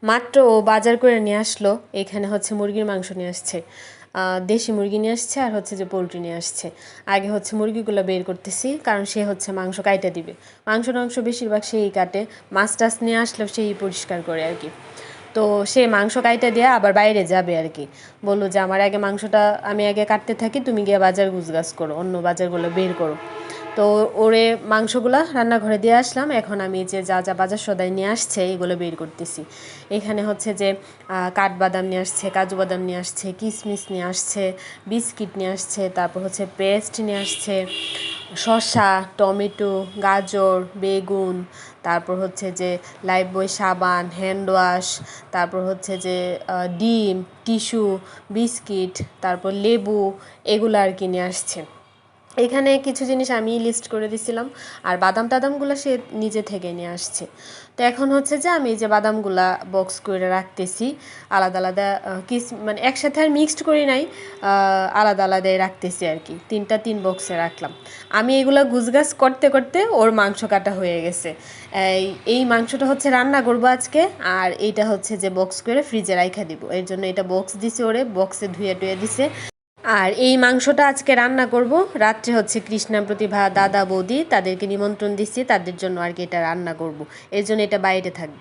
মাত্র ও বাজার করে নিয়ে আসলো। এখানে হচ্ছে মুরগির মাংস নিয়ে আসছে, দেশি মুরগি নিয়ে আসছে আর হচ্ছে যে পোলট্রি নিয়ে আসছে। আগে হচ্ছে মুরগিগুলো বের করতেছি, কারণ সে হচ্ছে মাংস কাইটে দিবে। মাংস বেশিরভাগ সেই কাটে, মাছ টাছ নিয়ে আসলেও সেই পরিষ্কার করে আর কি। তো সে মাংস কাইটে দিয়ে আবার বাইরে যাবে আর কি। বললো যে আমার আগে মাংসটা আমি আগে কাটতে থাকি, তুমি গিয়ে বাজার গুছগাছ করো, অন্য বাজারগুলো বের করো। তো ওরে মাংসগুলা রান্নাঘরে দিয়ে আসলাম। এখন আমি যে যা যা বাজার সদাই নিয়ে আসছে এগুলো বের করতেছি। এখানে হচ্ছে যে কাঠবাদাম নিয়ে আসছে, কাজু বাদাম নিয়ে আসছে, কিশমিশ নিয়ে আসছে, বিস্কিট নিয়ে আসছে, তারপর হচ্ছে পেস্ট নিয়ে আসছে, শসা, টমেটো, গাজর, বেগুন, তারপর হচ্ছে যে লাইফবয় সাবান, হ্যান্ড ওয়াশ, তারপর হচ্ছে যে ডিম, টিস্যু, বিস্কিট, তারপর লেবু, এগুলো আর কি নিয়ে আসছে। এখানে কিছু জিনিস আমি লিস্ট করে দিছিলাম, আর বাদাম টাদামগুলো সে নিজে থেকে নিয়ে আসছে। তো এখন হচ্ছে যে আমি যে বাদামগুলা বক্স করে রাখতেছি আলাদা আলাদা, মানে একসাথে আর মিক্সড করি নাই, আলাদা আলাদাই রাখতেছি আর কি। তিন বক্সে রাখলাম। আমি এগুলো গুছগাছ করতে করতে ওর মাংস কাটা হয়ে গেছে। এই মাংসটা হচ্ছে রান্না করবো আজকে, আর এইটা হচ্ছে যে বক্স করে ফ্রিজে রাইখা দিব। এর জন্য এটা বক্স দিছে, ওরে বক্সে ধুয়ে টুয়ে দিছে। আর এই মাংসটা আজকে রান্না করব। রাত্রে হচ্ছে কৃষ্ণা, প্রতিভা, দাদা, বৌদি তাদেরকে নিমন্ত্রণ দিচ্ছি, তাদের জন্য আর কি এটা রান্না করব। এর জন্য এটা বাইরে থাকবে।